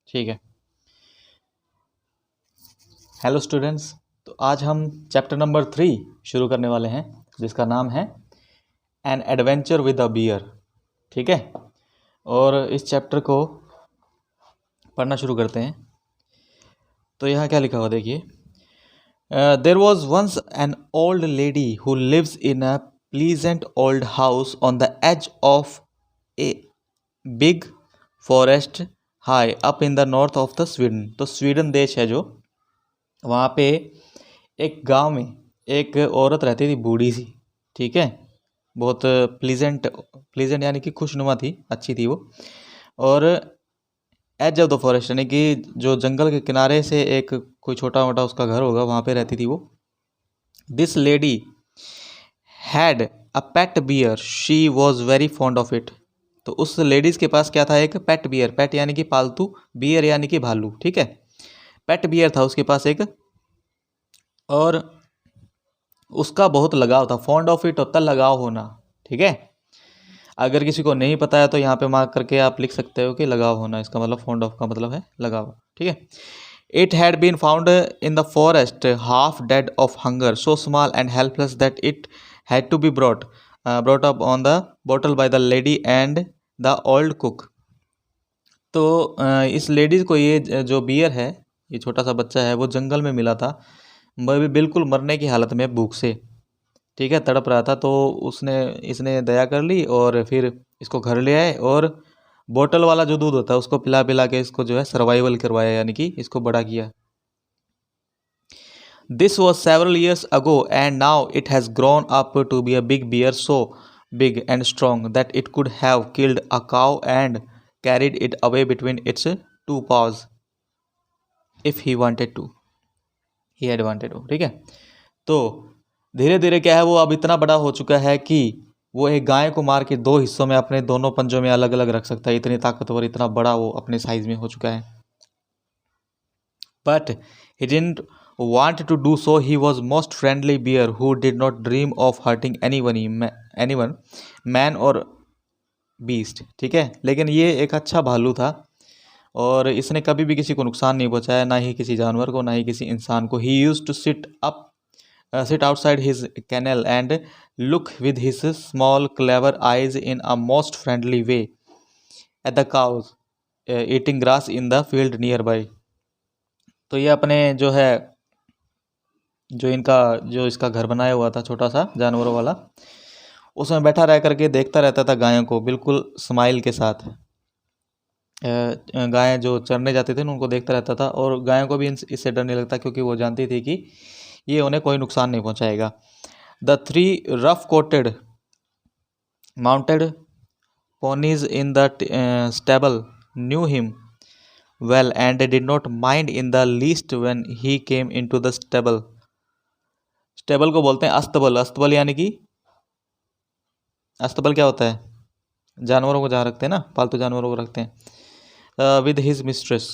ठीक है। Hello students, तो आज हम चैप्टर नंबर 3 शुरू करने वाले हैं, जिसका नाम है an adventure with a bear. ठीक है, और इस चैप्टर को पढ़ना शुरू करते हैं। तो यहाँ क्या लिखा हुआ देखिए। There was once an old lady who lives in a pleasant old house on the edge of a big forest high up in the north of the Sweden. तो स्वीडन देश है जो, वहाँ पे एक गांव में एक औरत रहती थी, बूढ़ी सी। ठीक है, बहुत प्लीजेंट यानी कि खुशनुमा थी, अच्छी थी वो। और एज ऑफ द फॉरेस्ट यानी कि जो जंगल के किनारे से एक कोई छोटा मोटा उसका घर होगा, वहाँ पे रहती थी वो। This lady had a pet bear, she was very fond of it. तो उस लेडीज के पास क्या था? एक पेट बियर। पेट यानी कि पालतू, बियर यानी कि भालू। ठीक है, पेट बियर था उसके पास एक, और उसका बहुत लगाव था। फॉन्ड ऑफ इट होता लगाव होना। ठीक है, अगर किसी को नहीं पता है तो यहाँ पे मार्क करके आप लिख सकते हो कि लगाव होना, इसका मतलब फॉन्ड ऑफ का मतलब है लगाव। ठीक है, it had been found in the forest half dead of hunger, so small and helpless that it had to be brought up on the bottle by the lady and the old cook. तो इस ladies को ये जो beer है, ये छोटा सा बच्चा है, वो जंगल में मिला था, बिल्कुल मरने की हालत में, भूख से। ठीक है, तड़प रहा था। तो इसने दया कर ली और फिर इसको घर ले आए, और बोतल वाला जो दूध होता है उसको पिला पिला के इसको जो है सर्वाइवल करवाया, यानी कि इसको बड़ा किया। This was several years ago and now it has grown up to be a big bear, so big and strong that it could have killed a cow and carried it away between its two paws if he wanted to, he had wanted to. ठीक है, तो धीरे धीरे क्या है, वो अब इतना बड़ा हो चुका है कि वो एक गाय को मार के दो हिस्सों में अपने दोनों पंजों में अलग अलग रख सकता है। इतनी ताकतवर, इतना बड़ा वो अपने साइज में हो चुका है। But he didn't want to do so. He was most friendly bear who did not dream of hurting anyone, man or beast. ठीक है, लेकिन ये एक अच्छा भालू था, और इसने कभी भी किसी को नुकसान नहीं पहुंचाया, ना ही किसी जानवर को, ना ही किसी इंसान को। He used to sit outside his kennel and look with his small clever eyes in a most friendly way at the cows eating grass in the field nearby. तो ये अपने जो है, जो इसका घर बनाया हुआ था छोटा सा जानवरों वाला, उसमें बैठा रह करके देखता रहता था गायों को, बिल्कुल स्माइल के साथ। गायें जो चरने जाते थे उनको देखता रहता था, और गायों को भी इससे डर नहीं लगता, क्योंकि वो जानती थी कि ये उन्हें कोई नुकसान नहीं पहुंचाएगा। The 3 rough coated mounted ponies in the stable knew him well and did not mind in the least when he came into the stable. Stable को बोलते हैं अस्तबल। अस्तबल यानी कि, अस्तबल क्या होता है? जानवरों को जहाँ रखते हैं ना, पालतू जानवरों को रखते हैं। With his mistress,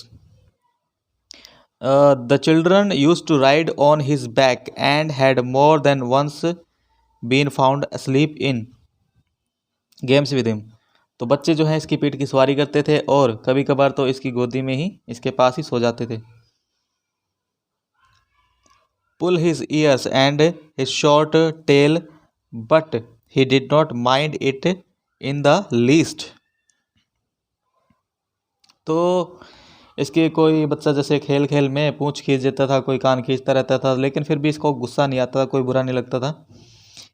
the children used to ride on his back and had more than once been found asleep in games with him. तो बच्चे जो हैं इसकी पीठ की सवारी करते थे, और कभी कभार तो इसकी गोदी में ही, इसके पास ही सो जाते थे। pull his ears and his short tail, but he did not mind it in the least. तो इसके कोई बच्चा जैसे खेल खेल में पूंछ खींच देता था, कोई कान खींचता रहता था, लेकिन फिर भी इसको गुस्सा नहीं आता था, कोई बुरा नहीं लगता था।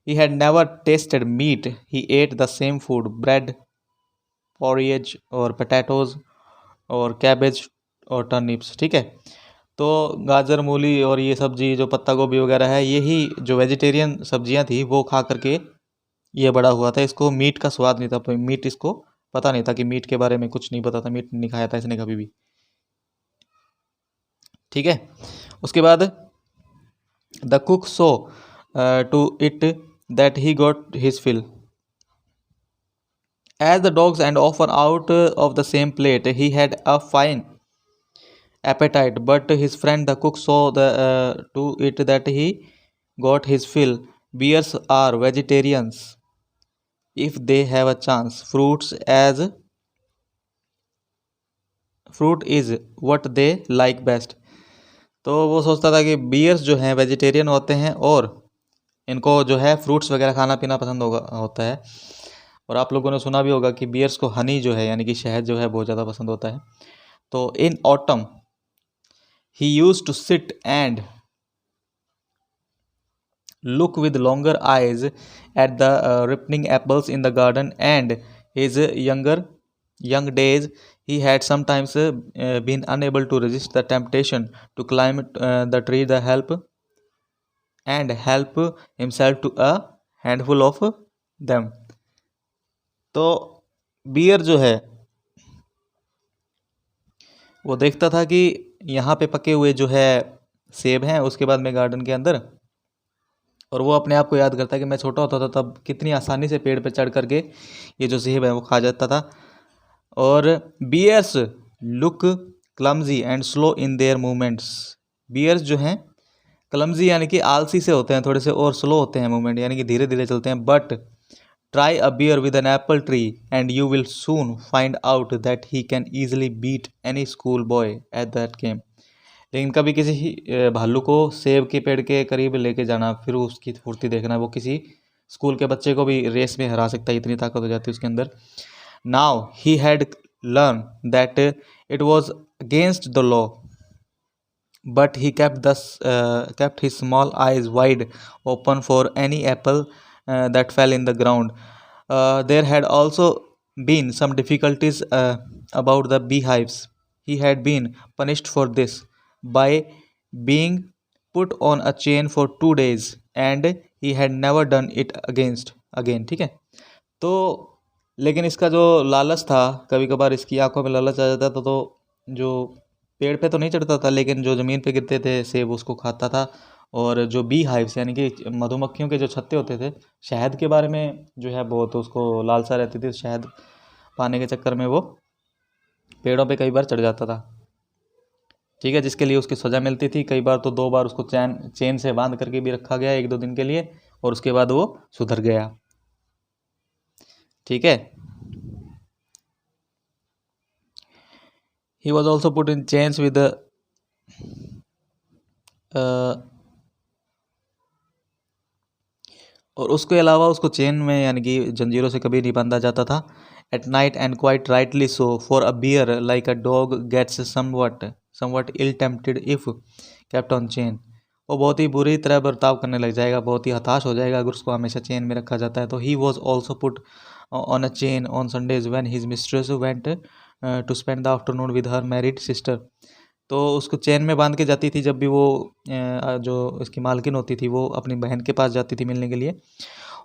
He had never tasted meat. He ate the same food, bread, porridge और potatoes और cabbage और turnips। ठीक है, तो गाजर, मूली और ये सब्जी जो पत्ता गोभी वगैरह है, यही जो वेजिटेरियन सब्जियां थी वो खा करके ये बड़ा हुआ था। इसको मीट का स्वाद नहीं था, मीट इसको पता नहीं था, कि मीट के बारे में कुछ नहीं पता था, मीट नहीं खाया था इसने कभी भी। ठीक है, उसके बाद the cook saw to it that he got his fill as the dogs and often out of the same plate he had a fine appetite, but his friend the cook saw to it that he got his fill. Bears are vegetarians if they have a chance. Fruits as fruit is what they like best। तो वो सोचता था कि bears जो हैं vegetarian होते हैं और इनको जो है फ्रूट्स वगैरह खाना पीना पसंद होता है। और आप लोगों ने सुना भी होगा कि बियर्स को हनी जो है यानी कि शहद जो है बहुत ज़्यादा पसंद होता है। तो in autumn he used to sit and look with longer eyes at the ripening apples in the garden, and his young days he had sometimes been unable to resist the temptation to climb the tree the help himself to a handful of them। तो beer जो है वो देखता था कि यहाँ पे पके हुए जो है सेब हैं उसके बाद में गार्डन के अंदर, और वो अपने आप को याद करता है कि मैं छोटा होता था तब कितनी आसानी से पेड़ पे चढ़ करके ये जो सेब है वो खा जाता था। और bears look clumsy and slow in their movements. Bears जो हैं क्लमजी यानी कि आलसी से होते हैं थोड़े से, और स्लो होते हैं मूवमेंट यानी कि धीरे धीरे चलते हैं। But try a bear with an apple tree and you will soon find out that he can easily beat any school boy at that game. लेकिन कभी किसी भालू को सेब के पेड़ के करीब लेके जाना, फिर उसकी फुर्ती देखना, वो किसी स्कूल के बच्चे को भी रेस में हरा सकता है, इतनी ताकत हो जाती है उसके अंदर। Now he had learn that it was against the law, but he kept his small eyes wide open for any apple that fell in the ground। There had also been some difficulties about the beehives। He had been punished for this by being put on a chain for 2 days, and he had never done it again। ठीक है। तो लेकिन इसका जो लालच था, कभी कभार इसकी आंखों में लालच आ जाता था, तो जो पेड़ पे तो नहीं चढ़ता था लेकिन जो ज़मीन पे गिरते थे सेब उसको खाता था। और जो बी हाइव्स यानी कि मधुमक्खियों के जो छत्ते होते थे, शहद के बारे में जो है बहुत उसको लालसा रहती थी, शहद पाने के चक्कर में वो पेड़ों पे कई बार चढ़ जाता था। ठीक है, जिसके लिए उसकी सज़ा मिलती थी। कई बार तो 2 बार उसको चेन से बांध करके भी रखा गया 1-2 दिन के लिए, और उसके बाद वो सुधर गया। ठीक है। He was also put in chains with the और उसके अलावा उसको चेन में यानी कि जंजीरों से कभी नहीं बांधा जाता था। At night and quite rightly so for a bear like a dog gets somewhat ill tempted if kept on chain. वो बहुत ही बुरी तरह बर्ताव करने लग जाएगा, बहुत ही हताश हो जाएगा अगर उसको हमेशा चेन में रखा जाता है। तो he was also put on a chain on Sundays when his mistress went to spend the afternoon with her married sister. तो उसको चेन में बांध के जाती थी जब भी वो जो उसकी मालकिन होती थी वो अपनी बहन के पास जाती थी मिलने के लिए।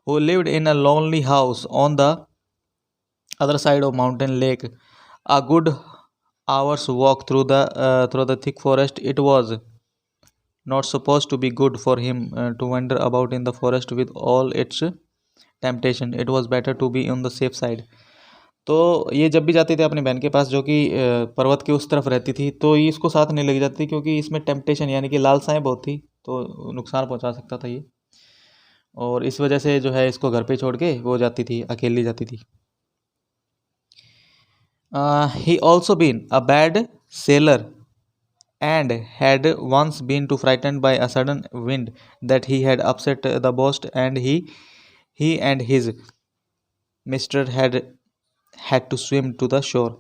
वो lived in a lonely house on the other side of mountain lake a good hours walk through the thick forest. It was not supposed to be good for him to wander about in the forest with all its temptation। It was better to be on the safe side। तो ये जब भी जाते थे अपनी बहन के पास जो कि पर्वत के उस तरफ रहती थी, तो ये इसको साथ नहीं लेके जाती थी क्योंकि इसमें टेम्पटेशन यानी कि लालसाएँ बहुत थी, तो नुकसान पहुंचा सकता था ये। और इस वजह से जो है इसको घर पे छोड़ के वो जाती थी, अकेली जाती थी। He also been a bad sailor and had once been too frightened by a sudden wind that he had upset the boat, and he and his mister had to swim to the shore।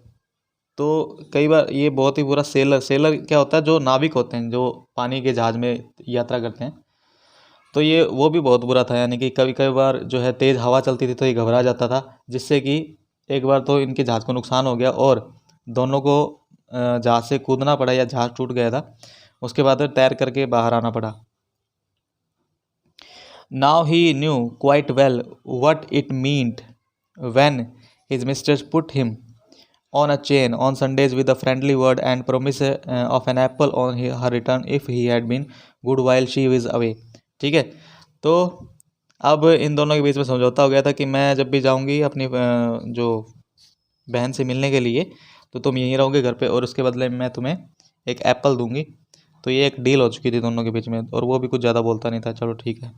तो कई बार ये बहुत ही बुरा seller क्या होता है, जो नाविक होते हैं जो पानी के जहाज़ में यात्रा करते हैं, तो ये वो भी बहुत बुरा था। यानी कि कभी कभी बार जो है तेज़ हवा चलती थी तो ये घबरा जाता था, जिससे कि एक बार तो इनके जहाज़ को नुकसान हो गया और दोनों को जहाज़ से कूदना पड़ा या जहाज़ टूट गया था, उसके बाद तैर करके बाहर आना पड़ा। Now he new quite well what it meant when his mistress put him on a chain on Sundays with a friendly word and promise of an apple on her return if he had been good while she was away। ठीक है, तो अब इन दोनों के बीच में समझौता हो गया था कि मैं जब भी जाऊंगी अपनी जो बहन से मिलने के लिए तो तुम यहीं रहोगे घर पे, और उसके बदले में मैं तुम्हें एक एप्पल दूंगी। तो ये एक डील हो चुकी थी दोनों के बीच में, और वो भी कुछ ज़्यादा बोलता नहीं था। चलो ठीक है।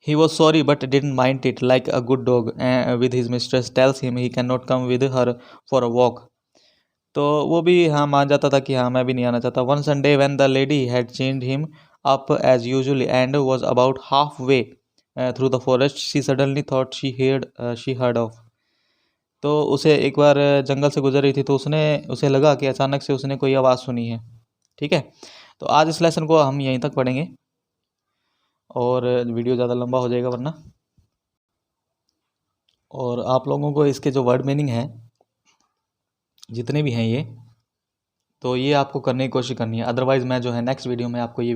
He was sorry but didn't mind it like a good dog with his mistress tells him he can not come with her for a walk. तो वो भी हाँ मान जाता था कि हाँ मैं भी नहीं आना चाहता। One Sunday when the lady had changed him up as usual and was about half way through the forest she suddenly thought she heard off. तो उसे एक बार जंगल से गुजर रही थी तो उसे लगा कि अचानक से उसने कोई आवाज़ सुनी है। ठीक है, तो आज इस लेसन को हम यहीं तक पढ़ेंगे और वीडियो ज़्यादा लंबा हो जाएगा वरना। और आप लोगों को इसके जो वर्ड मीनिंग है जितने भी हैं ये, तो ये आपको करने की कोशिश करनी है। अदरवाइज़ मैं जो है नेक्स्ट वीडियो में आपको ये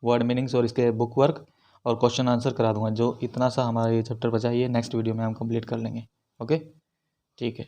वर्ड मीनिंग्स और इसके बुक वर्क और क्वेश्चन आंसर करा दूंगा। जो इतना सा हमारा ये चैप्टर बचा है ये नेक्स्ट वीडियो में हम कंप्लीट कर लेंगे। ओके, ठीक है।